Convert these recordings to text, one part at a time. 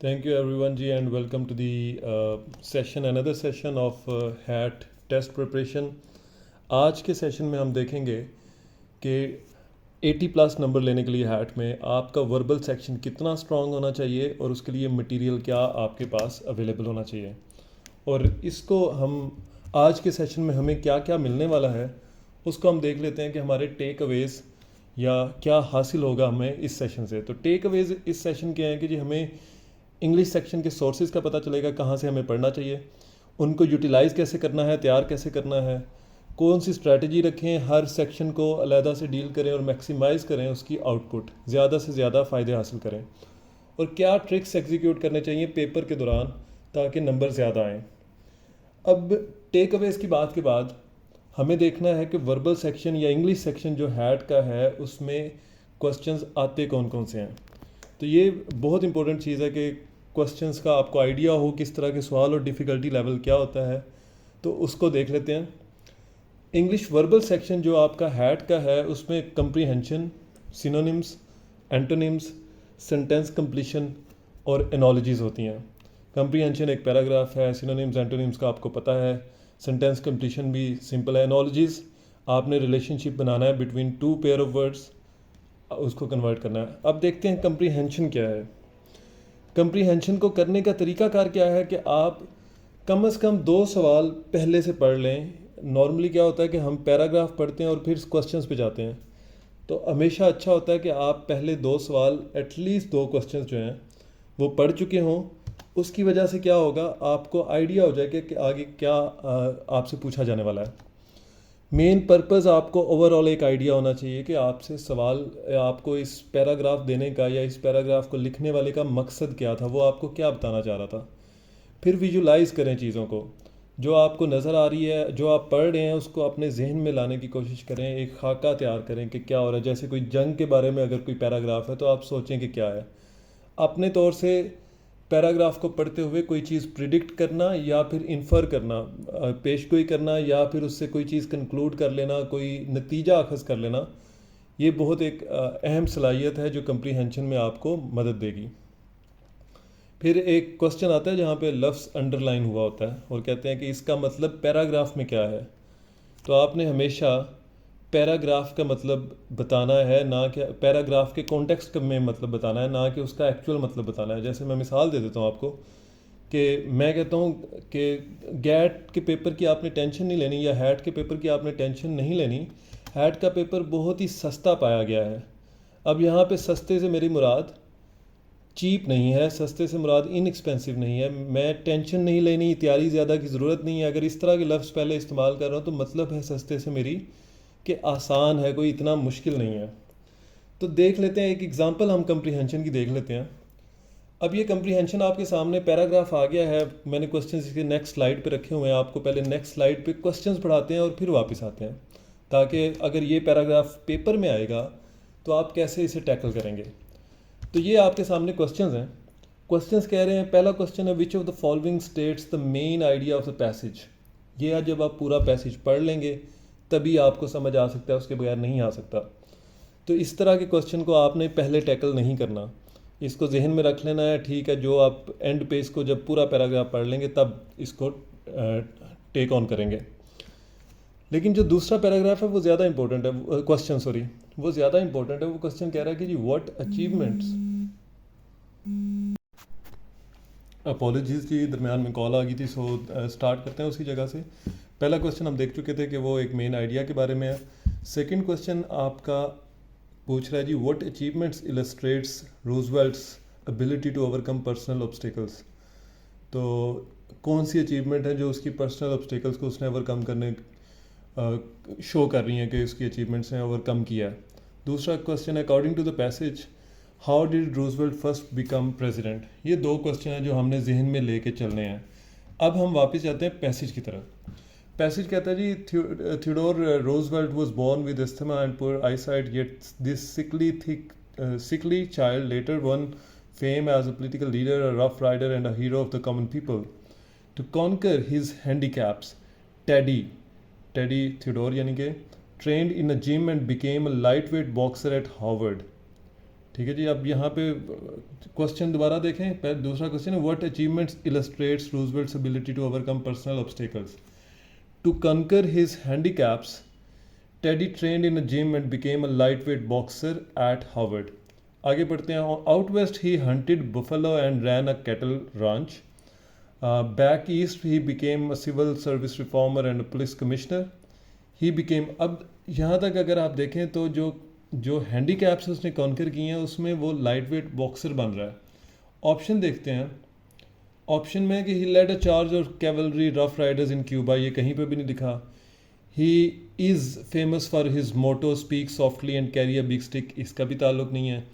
Thank you everyone ji and welcome to the another session of HAT test preparation. आज के session में हम देखेंगे कि 80 प्लस नंबर लेने के लिए हैट में आपका वर्बल सेक्शन कितना स्ट्रांग होना चाहिए और उसके लिए मटेरियल क्या आपके पास अवेलेबल होना चाहिए, और इसको हम आज के सेशन में हमें क्या क्या मिलने वाला है उसको हम देख लेते हैं कि हमारे टेक अवेज़ या क्या हासिल होगा हमें इस सेशन से। तो टेक अवेज़ इस सेशन के हैं कि जी हमें इंग्लिश सेक्शन के सोर्सेज का पता चलेगा, कहाँ से हमें पढ़ना चाहिए, उनको यूटिलाइज़ कैसे करना है, तैयार कैसे करना है, कौन सी स्ट्रैटेजी रखें, हर सेक्शन को अलहदा से डील करें और मैक्सिमाइज़ करें उसकी आउटपुट, ज़्यादा से ज़्यादा फ़ायदे हासिल करें, और क्या ट्रिक्स एग्जीक्यूट करने चाहिए पेपर के दौरान ताकि नंबर ज़्यादा आएँ। अब टेक अवेज़ की बात के बाद हमें देखना है कि वर्बल सेक्शन या इंग्लिश सेक्शन जो हैट का है उसमें क्वेश्चंस आते कौन कौन से हैं। तो ये बहुत इंपॉर्टेंट चीज़ है कि क्वेश्चंस का आपको आइडिया हो किस तरह के सवाल और डिफ़िकल्टी लेवल क्या होता है, तो उसको देख लेते हैं। इंग्लिश वर्बल सेक्शन जो आपका हैट का है उसमें comprehension, synonyms, antonyms, sentence completion और एनोलॉजीज़ होती हैं। कंप्रीहेंशन एक पैराग्राफ है, सिनोनिम्स एंटोनिम्स का आपको पता है, सेंटेंस कंप्लीशन भी सिंपल है, एनोलॉजीज़ आपने रिलेशनशिप बनाना है between two pair of words, उसको कन्वर्ट करना है। अब देखते हैं कंप्रीहेंशन क्या है। कंप्रीहेंशन को करने का तरीकाकार क्या है कि आप कम से कम 2 सवाल पहले से पढ़ लें। नॉर्मली क्या होता है कि हम पैराग्राफ पढ़ते हैं और फिर क्वेश्चंस पे जाते हैं, तो हमेशा अच्छा होता है कि आप पहले 2 सवाल, एटलीस्ट 2 क्वेश्चंस जो हैं वो पढ़ चुके हों। उसकी वजह से क्या होगा, आपको आइडिया हो जाएगा कि आगे क्या आपसे पूछा जाने वाला है। मेन पर्पज़ आपको ओवरऑल एक आइडिया होना चाहिए कि आपसे सवाल, आपको इस पैराग्राफ देने का या इस पैराग्राफ को लिखने वाले का मकसद क्या था, वो आपको क्या बताना चाह रहा था। फिर विजुलाइज़ करें चीज़ों को, जो आपको नज़र आ रही है, जो आप पढ़ रहे हैं उसको अपने जहन में लाने की कोशिश करें। एक खाका तैयार करें कि क्या हो रहा है। जैसे कोई जंग के बारे में अगर कोई पैराग्राफ है तो आप सोचें कि क्या है। अपने तौर से पैराग्राफ को पढ़ते हुए कोई चीज़ प्रिडिक्ट करना या फिर इन्फर करना, पेशगोई करना या फिर उससे कोई चीज़ कंक्लूड कर लेना, कोई नतीजा अखज़ कर लेना, ये बहुत एक अहम सलाहियत है जो कंप्रीहेंशन में आपको मदद देगी। फिर एक क्वेश्चन आता है जहाँ पे लफ्ज़ अंडरलाइन हुआ होता है और कहते हैं कि इसका मतलब पैराग्राफ में क्या है। तो आपने हमेशा पैराग्राफ का मतलब बताना है, ना कि पैराग्राफ के कॉन्टेक्स्ट में मतलब बताना है, ना कि उसका एक्चुअल मतलब बताना है। जैसे मैं मिसाल दे देता हूँ आपको कि मैं कहता हूँ कि गैट के पेपर की आपने टेंशन नहीं लेनी या हैट के पेपर की आपने टेंशन नहीं लेनी, हैट का पेपर बहुत ही सस्ता पाया गया है। अब यहाँ पे सस्ते से मेरी मुराद चीप नहीं है, सस्ते से मुराद इनएक्सपेंसिव नहीं है। मैं टेंशन नहीं लेनी, तैयारी ज़्यादा की ज़रूरत नहीं है, अगर इस तरह के लफ्ज़ पहले इस्तेमाल कर रहा हूँ तो मतलब है सस्ते से मेरी कि आसान है, कोई इतना मुश्किल नहीं है। तो देख लेते हैं एक एग्ज़ाम्पल, हम कंप्रीहेंशन की देख लेते हैं। अब ये कंप्रीहेंशन आपके सामने पैराग्राफ आ गया है, मैंने क्वेश्चन इसके नेक्स्ट स्लाइड पे रखे हुए हैं। आपको पहले नेक्स्ट स्लाइड पे क्वेश्चंस पढ़ाते हैं और फिर वापस आते हैं, ताकि अगर ये पैराग्राफ पेपर में आएगा तो आप कैसे इसे टैकल करेंगे। तो ये आपके सामने क्वेश्चंस हैं। क्वेश्चंस कह रहे हैं, पहला क्वेश्चन है which of the following states the main idea of the passage. ये आज जब आप पूरा पैसेज पढ़ लेंगे तभी आपको समझ आ सकता है, उसके बगैर नहीं आ सकता। तो इस तरह के क्वेश्चन को आपने पहले टैकल नहीं करना, इसको जहन में रख लेना है, ठीक है। जो आप एंड पे इसको जब पूरा पैराग्राफ पढ़ लेंगे तब इसको टेक ऑन करेंगे। लेकिन जो दूसरा पैराग्राफ है वो ज़्यादा इंपॉर्टेंट है, क्वेश्चन सॉरी, वो ज़्यादा इंपॉर्टेंट है। वो क्वेश्चन कह रहा है कि जी व्हाट अचीवमेंट्स, अपॉलॉजीज़ जी दरमियान में कॉल आ गई थी, सो स्टार्ट करते हैं उसी जगह से। पहला क्वेश्चन हम देख चुके थे कि वो एक मेन आइडिया के बारे में है। सेकंड क्वेश्चन आपका पूछ रहा है जी what achievements illustrates Roosevelt's ability to overcome personal obstacles. तो कौन सी अचीवमेंट है जो उसकी पर्सनल ऑब्स्टिकल्स को उसने ओवरकम करने शो कर रही हैं कि उसकी अचीवमेंट्स ने ओवरकम किया है। दूसरा क्वेश्चन है according to the passage how did Roosevelt first become president. ये 2 क्वेश्चन हैं जो हमने जहन में लेके चलने हैं। अब हम वापस जाते हैं पैसेज की तरफ। पैसेज कहता है जी Theodore Roosevelt was born with asthma and poor eyesight, yet this sickly child later won fame as a political leader, a rough rider and a hero of the common people. To conquer his handicaps, Teddy Theodore यानी कि trained in a gym and became a lightweight boxer at Harvard. ठीक है जी। अब यहाँ पे question दोबारा देखें। पहले दूसरा क्वेश्चन है, what achievements illustrates Roosevelt's ability to overcome personal obstacles to conquer his handicaps. Teddy trained in a gym and became a lightweight boxer at Harvard. आगे बढ़ते हैं। Out west he hunted buffalo and ran a cattle ranch. Back east he became a civil service reformer and a police commissioner. He became, अब यहाँ तक अगर आप देखें तो जो जो हैंडीकैप्स उसने कॉन्कर किए हैं उसमें वो लाइट वेट बॉक्सर बन रहा है। ऑप्शन देखते हैं। ऑप्शन में है कि he led a charge of cavalry Rough Riders in Cuba, ये कहीं पे भी नहीं लिखा। He is famous for his motto speak softly and carry a big stick, इसका भी ताल्लुक नहीं है।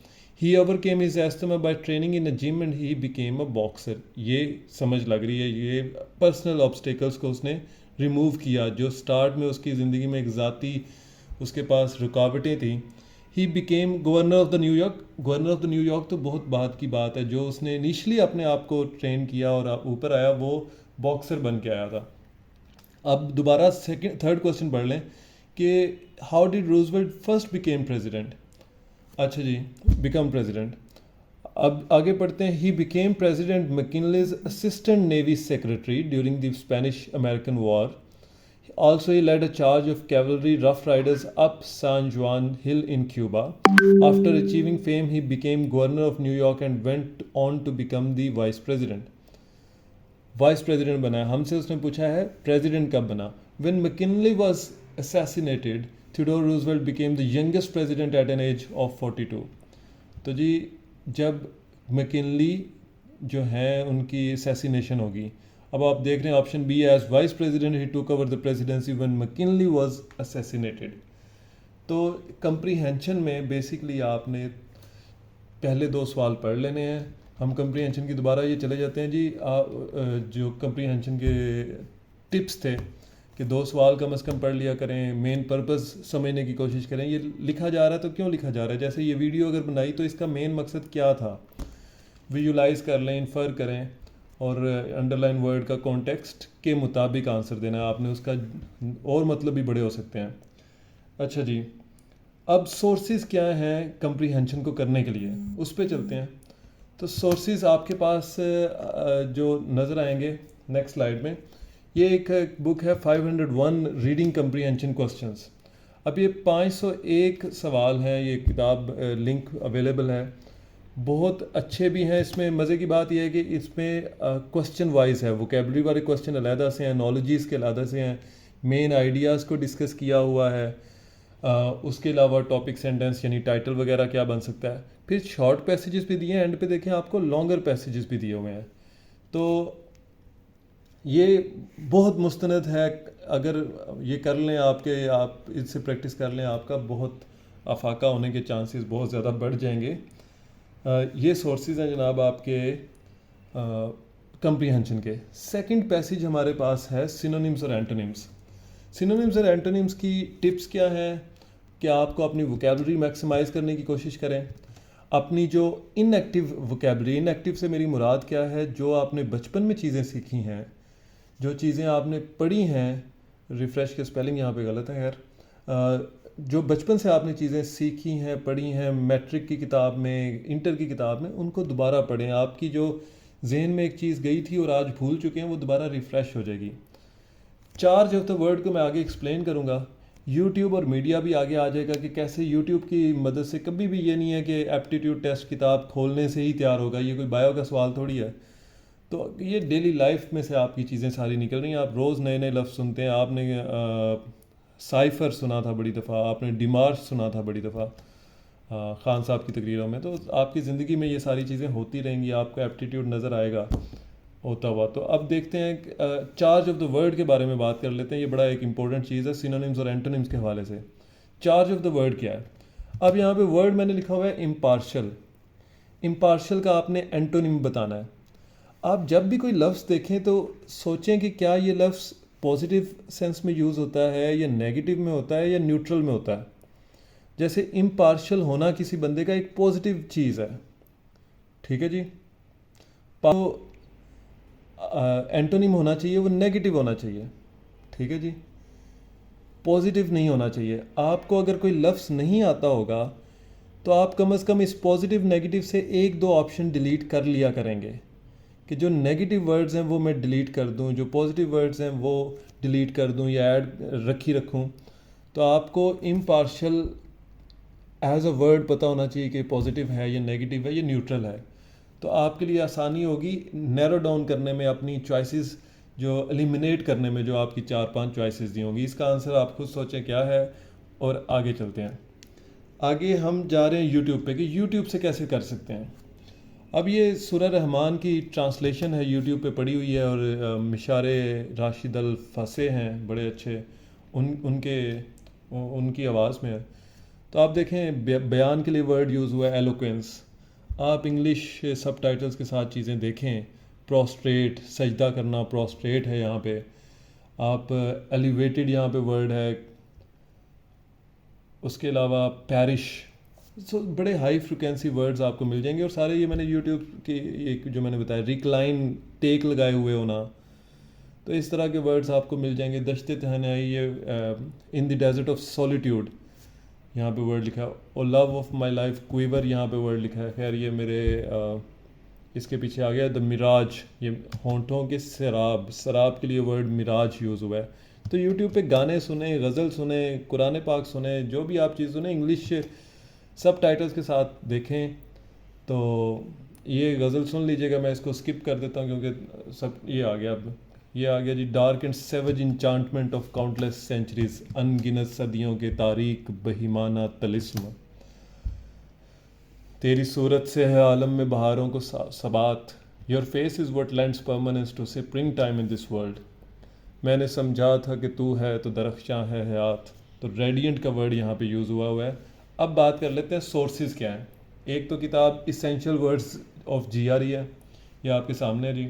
He overcame his asthma by training in a gym and he became a boxer, ये समझ लग रही है। ये पर्सनल ऑब्स्टेकल्स को उसने रिमूव किया जो स्टार्ट में उसकी ज़िंदगी में एक ज़ाती उसके पास रुकावटें थी। He became governor of the New York. Governor of the New York तो बहुत बात की बात है, जो उसने इनिशली अपने आप को ट्रेन किया और ऊपर आया वो बॉक्सर बन के आया था। अब दोबारा थर्ड क्वेश्चन पढ़ लें कि how did Roosevelt first became president. अच्छा जी, बिकम प्रेसिडेंट। अब आगे पढ़ते हैं। He became president McKinley's assistant navy secretary during the Spanish American war. Also, he led a charge of cavalry Rough Riders up San Juan Hill in Cuba. After achieving fame, he became governor of New York and went on to become the vice president. Vice president बना है। हमसे उसने पूछा है president कब बना। When McKinley was assassinated, Theodore Roosevelt became the youngest president at an age of 42. तो जी जब मैकिनली जो है उनकी असैसिनेशन होगी। अब आप देख रहे हैं option B, as vice president he took over the presidency when McKinley was assassinated. तो कंप्रीहेंशन में बेसिकली आपने पहले दो सवाल पढ़ लेने हैं। हम कंप्रीहेंशन की दोबारा ये चले जाते हैं जी। जो कंप्रीहेंशन के टिप्स थे कि दो सवाल कम से कम पढ़ लिया करें, मेन पर्पस समझने की कोशिश करें। ये लिखा जा रहा है तो क्यों लिखा जा रहा है, जैसे ये वीडियो अगर बनाई तो इसका मेन मकसद क्या था, विजुलाइज कर लें, इन्फर करें और अंडरलाइन वर्ड का कॉन्टेक्स्ट के मुताबिक आंसर देना है आपने। उसका और मतलब भी बड़े हो सकते हैं। अच्छा जी, अब सोर्सेज क्या हैं कंप्रीहेंशन को करने के लिए, उस पर चलते हैं। तो सोर्सेज आपके पास जो नज़र आएंगे नेक्स्ट स्लाइड में, ये एक बुक है 501 रीडिंग कंप्रीहेंशन क्वेश्चंस। अब ये 501 सवाल हैं, ये किताब लिंक अवेलेबल है, बहुत अच्छे भी हैं। इसमें मज़े की बात यह है कि इसमें क्वेश्चन वाइज है, वोकेबलरी वाले क्वेश्चन अलहदा से हैं, नॉलेजेस के अलहदा से हैं, मेन आइडियाज़ को डिस्कस किया हुआ है। उसके अलावा टॉपिक सेंटेंस यानी टाइटल वगैरह क्या बन सकता है। फिर शॉर्ट पैसेजेस भी दिए हैं, एंड पे देखें आपको लॉन्गर पैसेजेस भी दिए हुए हैं। तो ये बहुत मुस्तनद है, अगर ये कर लें आप इससे प्रैक्टिस कर लें, आपका बहुत अफाका होने के चांसेस बहुत ज़्यादा बढ़ जाएंगे। ये सोर्सेज हैं जनाब आपके कंप्रीहेंशन के। सेकंड पैसेज हमारे पास है सिनोनिम्स और एंटोनिम्स। सिनोनिम्स और एंटोनिम्स की टिप्स क्या हैं कि आपको अपनी वोकेबलरी मैक्सिमाइज़ करने की कोशिश करें। अपनी जो इनएक्टिव वोकेबलरी, इनएक्टिव से मेरी मुराद क्या है, जो आपने बचपन में चीज़ें सीखी हैं, जो चीज़ें आपने पढ़ी हैं, रिफ़्रेश के स्पेलिंग यहाँ पे गलत है खैर, जो बचपन से आपने चीज़ें सीखी हैं, पढ़ी हैं, मैट्रिक की किताब में, इंटर की किताब में, उनको दोबारा पढ़ें। आपकी जो जहन में एक चीज़ गई थी और आज भूल चुके हैं, वो दोबारा रिफ़्रेश हो जाएगी। चार्ज ऑफ द वर्ड को मैं आगे एक्सप्लेन करूँगा। यूट्यूब और मीडिया भी आगे आ जाएगा कि कैसे यूट्यूब की मदद से, कभी भी ये नहीं है कि एप्टीट्यूड टेस्ट किताब खोलने से ही तैयार होगा, ये कोई बायो का सवाल थोड़ी है। तो ये डेली लाइफ में से आपकी चीज़ें सारी निकल रही हैं। आप रोज़ नए नए लफ्ज़ सुनते हैं। आपने साइफ़र सुना था बड़ी दफ़ा, आपने डिमार्च सुना था बड़ी दफ़ा ख़ान साहब की तकरीरों में। तो आपकी ज़िंदगी में ये सारी चीज़ें होती रहेंगी, आपको एप्टीट्यूड नज़र आएगा होता हुआ। तो अब देखते हैं चार्ज ऑफ द वर्ड के बारे में बात कर लेते हैं। ये बड़ा एक इंपॉर्टेंट चीज़ है सिनोनिम्स और एंटोनिम्स के हवाले से। चार्ज ऑफ द वर्ड क्या है। अब यहाँ पे वर्ड मैंने लिखा हुआ है इम्पार्शल। इम्पार्शल का आपने एंटोनिम बताना है। आप जब भी कोई लफ्ज़ देखें तो सोचें कि क्या ये लफ्ज़ पॉजिटिव सेंस में यूज़ होता है या नेगेटिव में होता है या न्यूट्रल में होता है। जैसे इम्पार्शल होना किसी बंदे का एक पॉजिटिव चीज़ है, ठीक है जी। तो एंटोनिम होना चाहिए वो नेगेटिव होना चाहिए, ठीक है जी, पॉजिटिव नहीं होना चाहिए। आपको अगर कोई लफ्ज़ नहीं आता होगा तो आप कम से कम इस पॉजिटिव नेगेटिव से एक दो ऑप्शन डिलीट कर लिया करेंगे कि जो नेगेटिव वर्ड्स हैं वो मैं डिलीट कर दूं, जो पॉजिटिव वर्ड्स हैं वो डिलीट कर दूं या ऐड रखूं। तो आपको इम्पार्शल एज अ वर्ड पता होना चाहिए कि पॉजिटिव है या नेगेटिव है या न्यूट्रल है। तो आपके लिए आसानी होगी नैरो डाउन करने में, अपनी चॉइसेस जो एलिमिनेट करने में, जो आपकी 4-5 चॉइसेस दी होंगी। इसका आंसर आप खुद सोचें क्या है और आगे चलते हैं। आगे हम जा रहे हैं यूट्यूब पे कि यूट्यूब से कैसे कर सकते हैं। अब ये सूरह रहमान की ट्रांसलेशन है, यूट्यूब पे पड़ी हुई है और मिशारे राशिद अल फसे हैं, बड़े अच्छे उनकी आवाज़ में है। तो आप देखें बयान के लिए वर्ड यूज़ हुआ है एलोक्वेंस। आप इंग्लिश सब टाइटल्स के साथ चीज़ें देखें। प्रोस्ट्रेट, सजदा करना, प्रोस्ट्रेट है यहाँ पे। आप एलिवेटेड यहाँ पे वर्ड है। उसके अलावा पैरिश, बड़े हाई फ्रिक्वेंसी वर्ड्स आपको मिल जाएंगे और सारे ये मैंने यूट्यूब की एक जो मैंने बताया रिक्लाइन टेक लगाए हुए होना, तो इस तरह के वर्ड्स आपको मिल जाएंगे। दश्ते तन्हाई, ये in the desert of solitude यहाँ पे वर्ड लिखा है। और love of my life quiver यहाँ पे वर्ड लिखा है। खैर ये मेरे इसके पीछे आ गया द मिराज, ये होंठों के शराब के लिए वर्ड मिराज यूज़ हुआ है। तो यूट्यूब पे गाने सुने, गज़ल सुने, कुरान पाक सुने, जो भी आप चीज़ सुने इंग्लिश सब टाइटल्स के साथ देखें। तो ये गज़ल सुन लीजिएगा, मैं इसको स्किप कर देता हूँ क्योंकि सब ये आ गया। अब ये आ गया जी। Dark and savage enchantment of countless centuries, अनगिनत सदियों के तारीक बहिमाना तलिस्म। तेरी सूरत से है आलम में बहारों को सबात। Your face is what lends permanence to spring time in this world. मैंने समझा था कि तू है तो दरख्शां है हयात। तो रेडिएंट का वर्ड यहाँ पे यूज़ हुआ है। अब बात कर लेते हैं सोर्सेज क्या हैं। एक तो किताब इसेंशियल वर्ड्स ऑफ GRE है, ये आपके सामने है जी।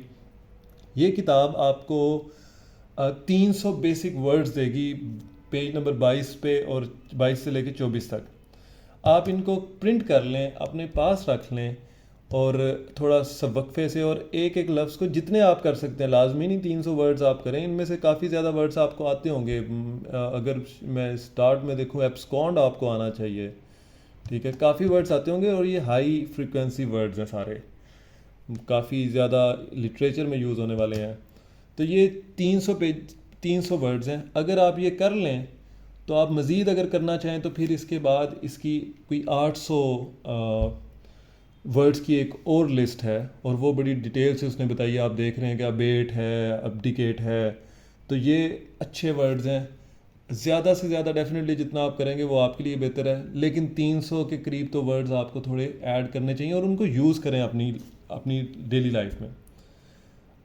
ये किताब आपको 300 बेसिक वर्ड्स देगी, पेज नंबर 22 पे, और 22 से लेकर 24 तक। आप इनको प्रिंट कर लें, अपने पास रख लें और थोड़ा सा वक्फे से, और एक एक लफ्ज़ को जितने आप कर सकते हैं, लाजमी नहीं 300 वर्ड्स आप करें। इनमें से काफ़ी ज़्यादा वर्ड्स आपको आते होंगे। अगर मैं स्टार्ट में देखूँ, एब्सकॉन्ड आपको आना चाहिए, ठीक है, काफ़ी वर्ड्स आते होंगे और ये हाई फ्रीक्वेंसी वर्ड्स हैं सारे, काफ़ी ज़्यादा लिटरेचर में यूज़ होने वाले हैं। तो ये 300 वर्ड्स हैं। अगर आप ये कर लें तो आप मज़ीद अगर करना चाहें तो फिर इसके बाद इसकी कोई 800 वर्ड्स की एक और लिस्ट है और वो बड़ी डिटेल से उसने बताई है। आप देख रहे हैं कि अबेट है, अब्डिकेट है, तो ये अच्छे वर्ड्स हैं। ज़्यादा से ज़्यादा डेफिनेटली जितना आप करेंगे वो आपके लिए बेहतर है, लेकिन 300 के करीब तो वर्ड्स आपको थोड़े ऐड करने चाहिए और उनको यूज़ करें अपनी डेली लाइफ में।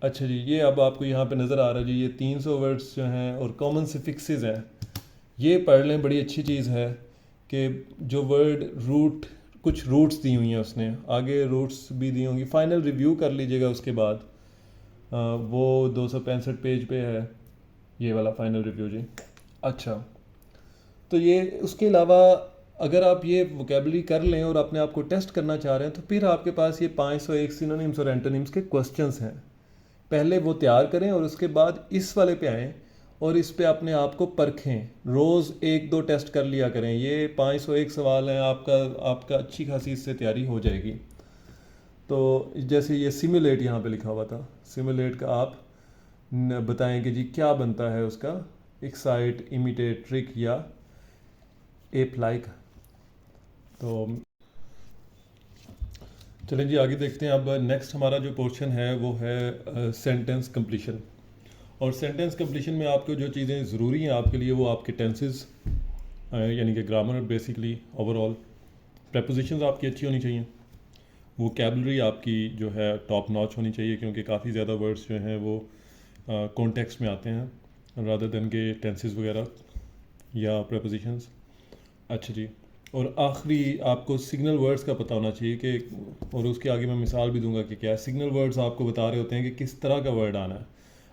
अच्छा जी, ये अब आपको यहाँ पे नज़र आ रहा है जी, ये 300 वर्ड्स जो हैं और कॉमन सिफिक्सेस हैं, ये पढ़ लें। बड़ी अच्छी चीज़ है कि जो वर्ड रूट, कुछ रूट्स दी हुई हैं उसने, आगे रूट्स भी दी होंगी, फाइनल रिव्यू कर लीजिएगा उसके बाद। वो 265 पेज पे है ये वाला फाइनल रिव्यू जी। अच्छा, तो ये उसके अलावा अगर आप ये वोकेबलरी कर लें और अपने आप को टेस्ट करना चाह रहे हैं तो फिर आपके पास ये 501 सिनोनिम्स और एंटोनिम्स के क्वेश्चंस हैं। पहले वो तैयार करें और उसके बाद इस वाले पे आएँ और इस पे अपने आप को परखें। रोज़ 1-2 टेस्ट कर लिया करें। ये 501 सवाल हैं, आपका अच्छी खासी इससे तैयारी हो जाएगी। तो जैसे ये सिमुलेट यहाँ पे लिखा हुआ था, सिमुलेट का आप बताएं कि जी क्या बनता है उसका, एक्साइट, इमिटेट, ट्रिक या एप्लाई का। तो चलें जी आगे देखते हैं। अब नेक्स्ट हमारा जो पोर्शन है वो है सेंटेंस कंप्लीशन। और सेंटेंस कंप्लीशन में आपको जो चीज़ें ज़रूरी हैं आपके लिए, वो आपके टेंसेस यानी कि ग्रामर, बेसिकली ओवरऑल प्रेपोजिशंस आपकी अच्छी होनी चाहिए, वोकैबुलरी आपकी जो है टॉप नॉच होनी चाहिए, क्योंकि काफ़ी ज़्यादा वर्ड्स जो हैं वो कॉन्टेक्स्ट में आते हैं रादर देन के टेंसेस वगैरह या प्रेपोजिशंस। अच्छा जी, और आखिरी आपको सिग्नल वर्ड्स का पता होना चाहिए कि, और उसके आगे मैं मिसाल भी दूंगा कि क्या सिग्नल वर्ड्स आपको बता रहे होते हैं कि किस तरह का वर्ड आना है।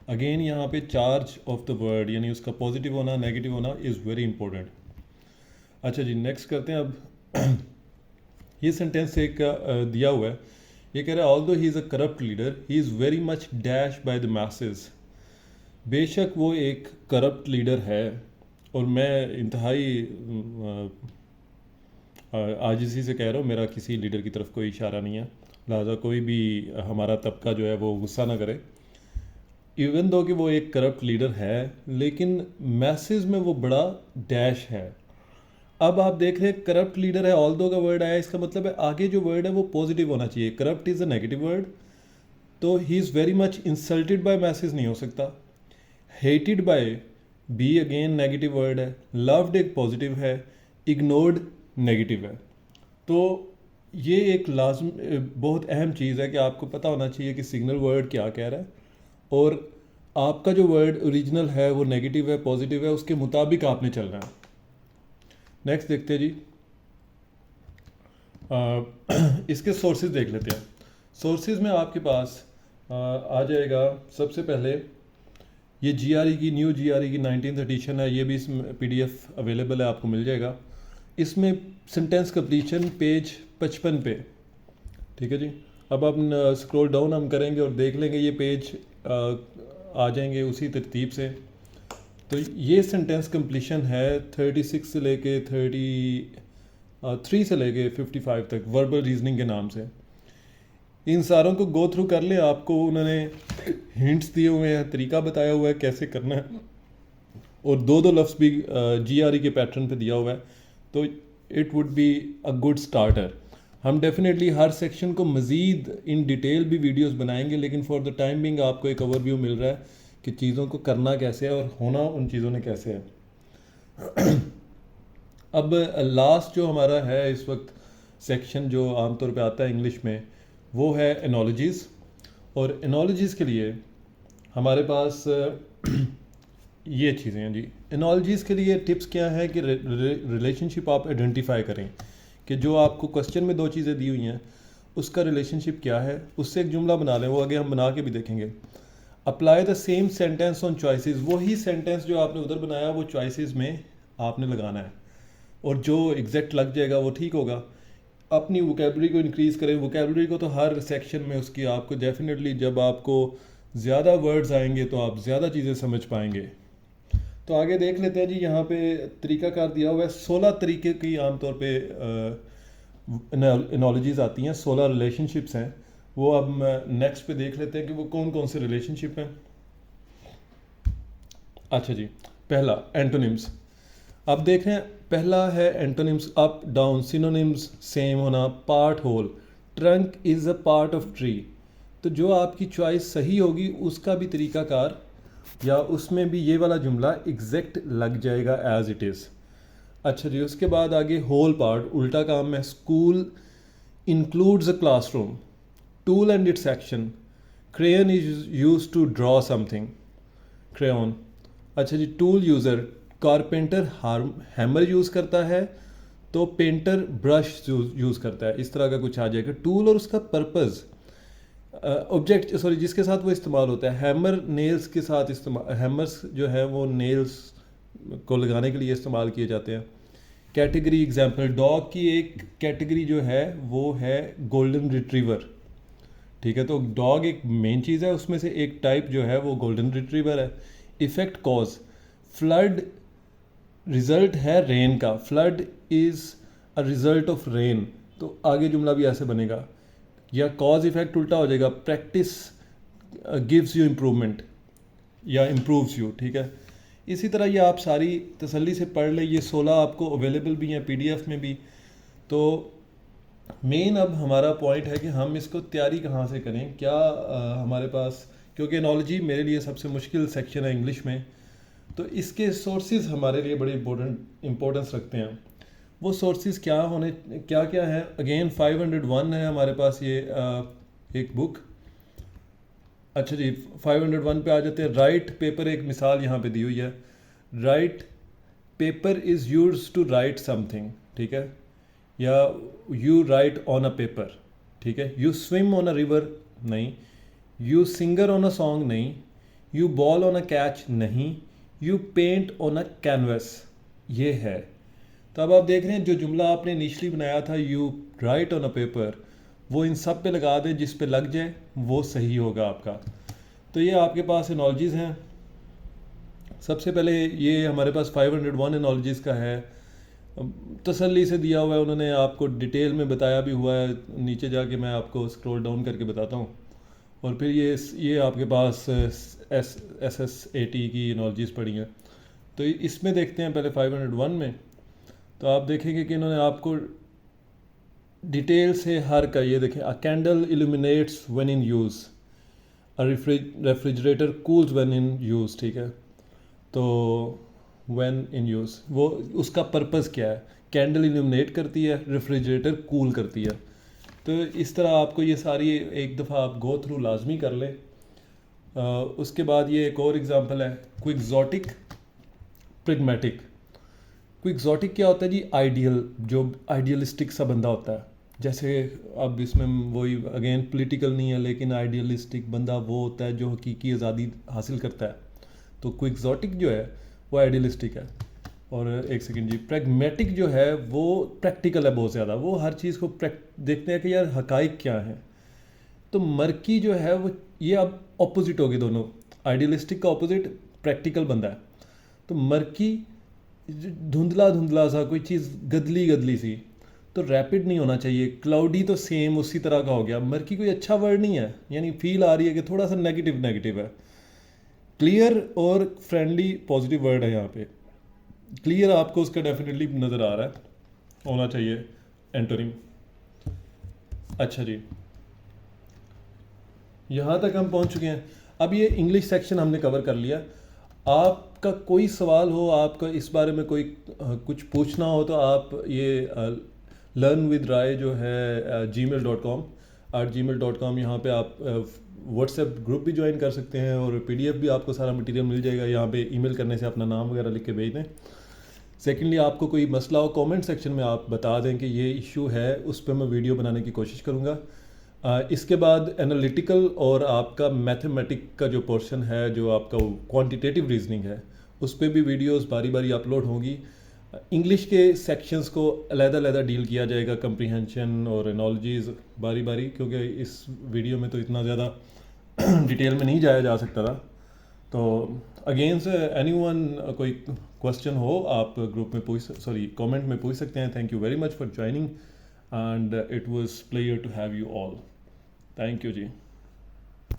अगेन यहाँ पे चार्ज ऑफ द वर्ड यानी उसका पॉजिटिव होना, नेगेटिव होना इज़ वेरी इंपॉर्टेंट। अच्छा जी, नेक्स्ट करते हैं। अब ये सेंटेंस एक दिया हुआ है, ये कह रहा है although he is a corrupt leader he is very much dash by the message. बेशक वो एक करप्ट लीडर है और मैं इंतहाई आज इसी से कह रहा हूँ, मेरा किसी लीडर की तरफ कोई इशारा नहीं है, लिहाजा कोई भी हमारा तबका जो है वो गुस्सा ना करे। इवन दो कि वो एक करप्ट लीडर है, लेकिन मैसेज में वो बड़ा डैश है। अब आप देख रहे हैं करप्ट लीडर है, ऑल दो का वर्ड आया, इसका मतलब है आगे जो वर्ड है वो पॉजिटिव होना चाहिए। Corrupt is a negative word, तो he is very much insulted by message नहीं हो सकता। Hated by be again negative word है, लव्ड एक पॉजिटिव है, इग्नोर्ड नेगेटिव है। तो ये एक लाजम बहुत अहम चीज़ है कि आपको पता होना चाहिए कि सिग्नल वर्ड क्या कह रहा है, और आपका जो वर्ड ओरिजिनल है वो नेगेटिव है पॉजिटिव है, उसके मुताबिक आपने चलना है। नेक्स्ट देखते हैं जी, इसके सोर्सेज देख लेते हैं। सोर्सेज में आपके पास आ जाएगा सबसे पहले ये GRE की, न्यू GRE की 19th एडिशन है, ये भी इस PDF अवेलेबल है, आपको मिल जाएगा। इसमें सेंटेंस कंप्लीशन पेज 55 पे, ठीक है जी। अब आप स्क्रॉल डाउन हम करेंगे और देख लेंगे ये पेज आ जाएंगे उसी तरतीब से। तो ये सेंटेंस कंप्लीशन है 36 से लेके 33 से लेके 55 तक, वर्बल रीजनिंग के नाम से। इन सारों को गो थ्रू कर लें, आपको उन्होंने हिंट्स दिए हुए हैं, तरीका बताया हुआ है कैसे करना है, और दो लफ्ज़ भी GRE के पैटर्न पे दिया हुआ है, तो it would be a good starter. हम डेफिनेटली हर सेक्शन को मज़ीद इन डिटेल भी वीडियोस बनाएंगे, लेकिन फॉर द टाइम बिंग आपको एक ओवरव्यू मिल रहा है कि चीज़ों को करना कैसे है और होना उन चीज़ों ने कैसे है। अब लास्ट जो हमारा है इस वक्त सेक्शन जो आमतौर पे आता है इंग्लिश में, वो है एनोलॉजीज़। और एनोलॉजीज़ के लिए हमारे पास ये चीज़ें हैं जी। एनोलॉजीज़ के लिए टिप्स क्या है कि रिलेशनशिप आप आइडेंटिफाई करें कि जो आपको क्वेश्चन में दो चीज़ें दी हुई हैं उसका रिलेशनशिप क्या है, उससे एक जुमला बना लें, वो आगे हम बना के भी देखेंगे। Apply the same sentence on choices, वही सेंटेंस जो आपने उधर बनाया वो चॉइसेस में आपने लगाना है, और जो एग्जैक्ट लग जाएगा वो ठीक होगा। अपनी वोकेबलरी को इंक्रीज़ करें। वोकेबलरी को तो हर सेक्शन में उसकी आपको डेफिनेटली, जब आपको ज़्यादा वर्ड्स आएंगे तो आप ज़्यादा चीज़ें समझ पाएंगे। तो आगे देख लेते हैं जी, यहाँ पे तरीक़ाकार दिया हुआ है। 16 तरीके की आमतौर पे एनोलॉजीज़ आती हैं, 16 रिलेशनशिप्स हैं। वो अब नेक्स्ट पे देख लेते हैं कि वो कौन कौन से रिलेशनशिप हैं। अच्छा जी, पहला एंटोनिम्स। अब देख रहे हैं, पहला है antonyms, up down, synonyms same होना, part whole, trunk is a part of tree. तो जो आपकी चॉइस सही होगी उसका भी तरीकाकार या उसमें भी ये वाला जुमला एग्जैक्ट लग जाएगा एज इट इज़। अच्छा जी, उसके बाद आगे होल पार्ट, उल्टा काम है। School includes a classroom, tool and its action, crayon is use to draw something, crayon. अच्छा जी, tool user, carpenter hammer use करता है तो पेंटर ब्रश यूज़ करता है, इस तरह का कुछ आ जाएगा। टूल और उसका पर्पज़, ऑब्जेक्ट सॉरी जिसके साथ वो इस्तेमाल होता है। हैमर नेल्स के साथ इस्तेमाल, हैमर्स जो है वो नेल्स को लगाने के लिए इस्तेमाल किए जाते हैं। कैटेगरी एग्जांपल, डॉग की एक कैटेगरी जो है वो है गोल्डन रिट्रीवर, ठीक है। तो डॉग एक मेन चीज़ है, उसमें से एक टाइप जो है वो गोल्डन रिट्रीवर है। इफ़ेक्ट कॉज, फ्लड रिज़ल्ट है रेन का, flood is a result of rain, तो आगे जुमला भी ऐसे बनेगा। या कॉज इफ़ेक्ट उल्टा हो जाएगा, प्रैक्टिस गिव्स यू इम्प्रूवमेंट या इम्प्रूव्स यू, ठीक है। इसी तरह ये आप सारी तसल्ली से पढ़ लें, ये 16 आपको अवेलेबल भी हैं PDF में भी। तो मेन अब हमारा पॉइंट है कि हम इसको तैयारी कहाँ से करें, क्या हमारे पास, क्योंकि एनोलॉजी मेरे लिए सबसे मुश्किल सेक्शन है इंग्लिश में, तो इसके सोर्सेज हमारे लिए बड़े इम्पोर्टेंस रखते हैं। वो सोर्सेज क्या होने, क्या क्या है। अगेन 501 है हमारे पास ये एक बुक। अच्छा जी, 501 पे आ जाते हैं। राइट पेपर, एक मिसाल यहाँ पे दी हुई है। Write paper is used to write something, ठीक है। या you write on a paper, ठीक है। You swim on a river, नहीं। You singer on a song, नहीं। You ball on a catch, नहीं। You paint on a canvas, ये है। तो अब आप देख रहे हैं जो जुमला आपने इनिशली बनाया था, you write on a paper, वो इन सब पे लगा दें, जिस पे लग जाए वो सही होगा आपका। तो ये आपके पास एनोलॉजीज़ हैं। सबसे पहले ये हमारे पास 501 एनोलॉजीज़ का है। तसल्ली से दिया हुआ है उन्होंने, आपको डिटेल में बताया भी हुआ है। नीचे जाके मैं आपको स्क्रॉल डाउन करके बताता हूँ। और फिर ये आपके पास SSAT की नॉलेजेस पड़ी हैं। तो इसमें देखते हैं पहले 501 में। तो आप देखेंगे कि इन्होंने आपको डिटेल से हर का, ये देखें, अ candle illuminates when in use, a refrigerator cools when in use, ठीक है। तो व्हेन इन यूज़ वो उसका पर्पस क्या है, कैंडल इल्यूमिनेट करती है, रेफ्रिजरेटर कूल करती है। तो इस तरह आपको ये सारी एक दफ़ा आप गो थ्रू लाजमी कर लें। उसके बाद ये एक और एग्जांपल है, क्विक्सोटिक प्रिग्मेटिक। क्विक्सोटिक क्या होता है जी, आइडियल, जो आइडियलिस्टिक सा बंदा होता है। जैसे अब इसमें वही अगेन पॉलिटिकल नहीं है, लेकिन आइडियलिस्टिक बंदा वो होता है जो हकीकी आज़ादी हासिल करता है। तो क्विक्सोटिक जो है वो आइडियलिस्टिक है। और एक सेकंड जी, प्रैग्मेटिक जो है वो प्रैक्टिकल है बहुत ज़्यादा, वो हर चीज़ को देखते हैं कि यार हकाइक क्या हैं। तो मर्की जो है वो, ये अब ऑपोजिट होगी दोनों, आइडियलिस्टिक का ऑपोजिट प्रैक्टिकल बंदा है। तो मर्की धुंधला धुंधला सा, कोई चीज़ गदली गदली सी, तो रैपिड नहीं होना चाहिए। क्लाउडी तो सेम उसी तरह का हो गया। मर्की कोई अच्छा वर्ड नहीं है, यानी फील आ रही है कि थोड़ा सा नेगेटिव नेगेटिव है। क्लियर और फ्रेंडली पॉजिटिव वर्ड है यहाँ पे। क्लियर आपको उसका डेफिनेटली नज़र आ रहा है, होना चाहिए एंटोनिम। अच्छा जी, यहाँ तक हम पहुँच चुके हैं। अब ये इंग्लिश सेक्शन हमने कवर कर लिया। आपका कोई सवाल हो, आपका इस बारे में कोई कुछ पूछना हो, तो आप ये लर्न विद राय जो है gmail.com यहाँ पे आप व्हाट्सएप ग्रुप भी ज्वाइन कर सकते हैं, और PDF भी आपको सारा मटेरियल मिल जाएगा। यहाँ पे ईमेल करने से अपना नाम वगैरह लिख के भेज दें। सेकेंडली, आपको कोई मसला हो कमेंट सेक्शन में आप बता दें कि ये इशू है, उस पर मैं वीडियो बनाने की कोशिश करूँगा। इसके बाद एनालिटिकल और आपका मैथमेटिक का जो पोर्शन है, जो आपका क्वांटिटेटिव रीजनिंग है, उस पर भी वीडियोस बारी बारी अपलोड होंगी। इंग्लिश के सेक्शंस को अलग-अलग डील किया जाएगा, कंप्रीहेंशन और एनोलॉजीज़ बारी बारी, क्योंकि इस वीडियो में तो इतना ज़्यादा डिटेल में नहीं जाया जा सकता था। तो अगेन से एनीवन कोई क्वेश्चन हो आप ग्रुप में कमेंट में पूछ सकते हैं। Thank you very much for joining and it was pleasure to have you all. Thank you ji.